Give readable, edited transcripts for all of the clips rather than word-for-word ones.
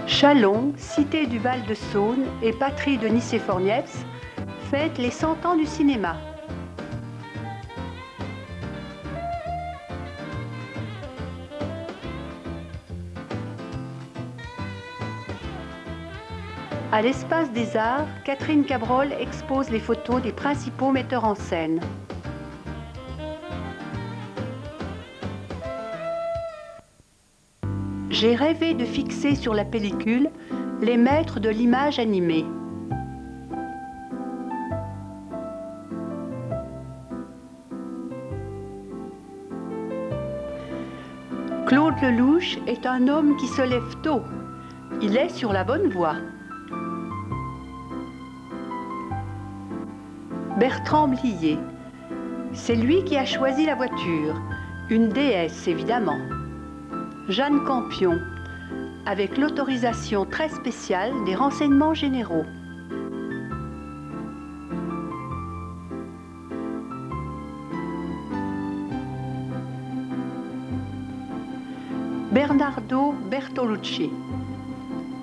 Châlons, cité du Val-de-Saône et patrie de Nicéphore Niepce, fête les 100 ans du cinéma. À l'Espace des Arts, Catherine Cabrol expose les photos des principaux metteurs en scène. J'ai rêvé de fixer sur la pellicule les maîtres de l'image animée. Claude Lelouch est un homme qui se lève tôt. Il est sur la bonne voie. Bertrand Blier. C'est lui qui a choisi la voiture. Une déesse, évidemment. Jeanne Campion, avec l'autorisation très spéciale des renseignements généraux. Bernardo Bertolucci.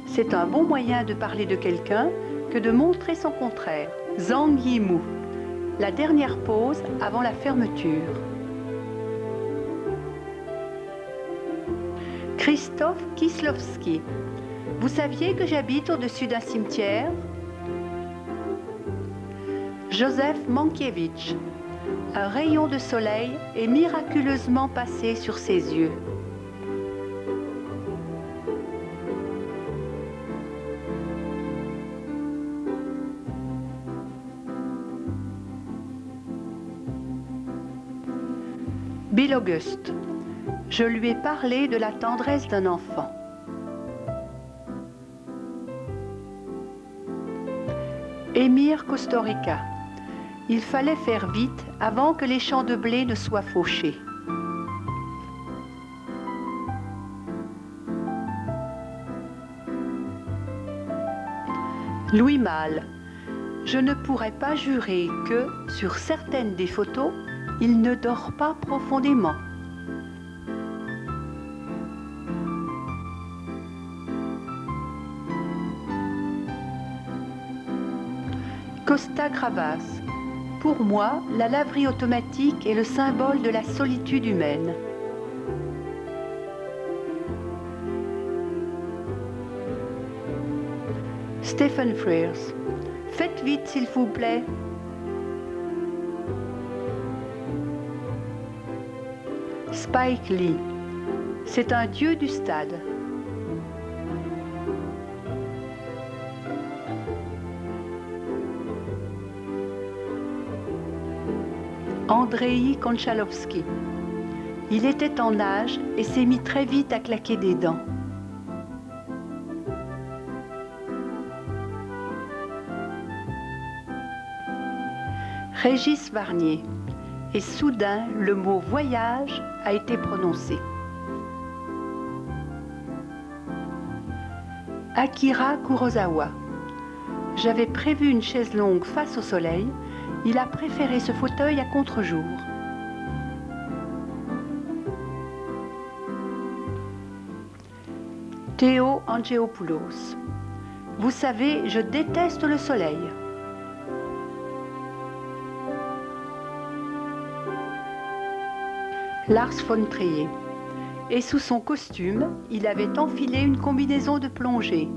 C'est un bon moyen de parler de quelqu'un que de montrer son contraire. Zhang Yimou. La dernière pause avant la fermeture. Christophe Kieslowski. Vous saviez que j'habite au-dessus d'un cimetière? Joseph Mankiewicz. Un rayon de soleil est miraculeusement passé sur ses yeux. Bill Auguste. Je lui ai parlé de la tendresse d'un enfant. Émir Kusturica. Il fallait faire vite avant que les champs de blé ne soient fauchés. Louis Malle. Je ne pourrais pas jurer que, sur certaines des photos, il ne dort pas profondément. Costa Gravas. Pour moi, la laverie automatique est le symbole de la solitude humaine. Stephen Frears. Faites vite, s'il vous plaît. Spike Lee. C'est un dieu du stade. Andrei Konchalovsky. Il était en nage et s'est mis très vite à claquer des dents. Régis Varnier. Et soudain, le mot « voyage » a été prononcé. Akira Kurosawa. J'avais prévu une chaise longue face au soleil. Il a préféré ce fauteuil à contre-jour. Théo Angeopoulos. Vous savez, je déteste le soleil. Lars von Trier. Et sous son costume, il avait enfilé une combinaison de plongée.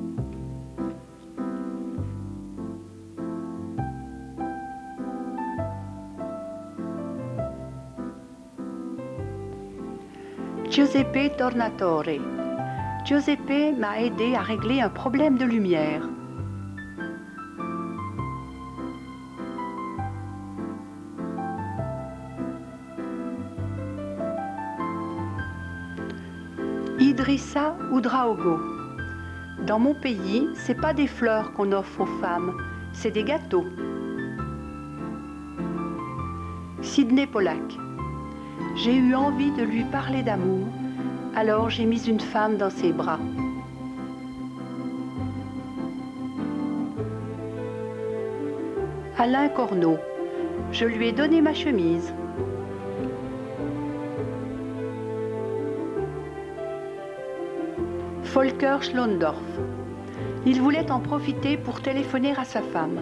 Giuseppe Tornatore. Giuseppe m'a aidé à régler un problème de lumière. Idrissa Oudraogo. Dans mon pays, c'est pas des fleurs qu'on offre aux femmes, c'est des gâteaux. Sidney Pollack. J'ai eu envie de lui parler d'amour, alors j'ai mis une femme dans ses bras. Alain Corneau. Je lui ai donné ma chemise. Volker Schlondorf. Il voulait en profiter pour téléphoner à sa femme.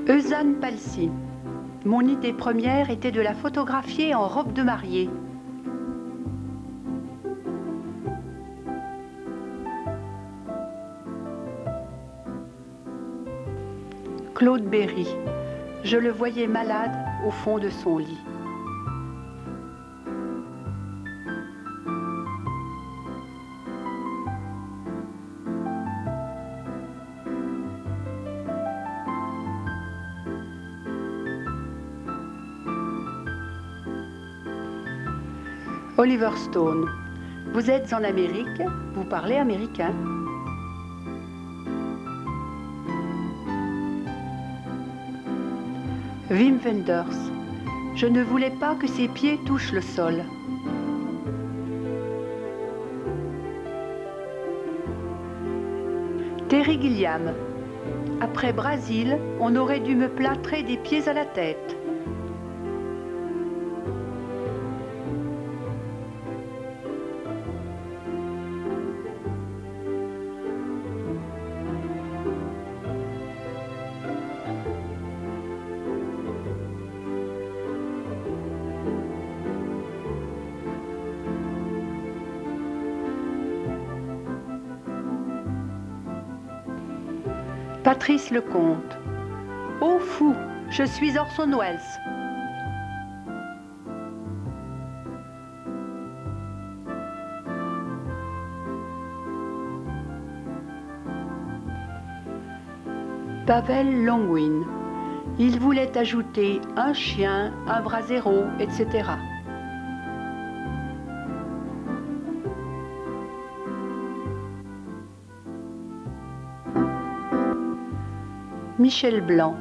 Eusanne Palsy. Mon idée première était de la photographier en robe de mariée. Claude Berry. Je le voyais malade au fond de son lit. Oliver Stone. Vous êtes en Amérique, vous parlez américain. Wim Wenders. Je ne voulais pas que ses pieds touchent le sol. Terry Gilliam. Après Brésil, on aurait dû me plâtrer des pieds à la tête. Patrice Lecomte. Ô fou, je suis Orson Welles. Pavel Longwin. Il voulait ajouter un chien, un brasero, etc. Michel Blanc.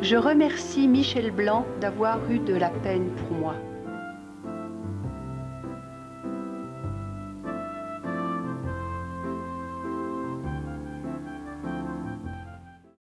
Je remercie Michel Blanc d'avoir eu de la peine pour moi.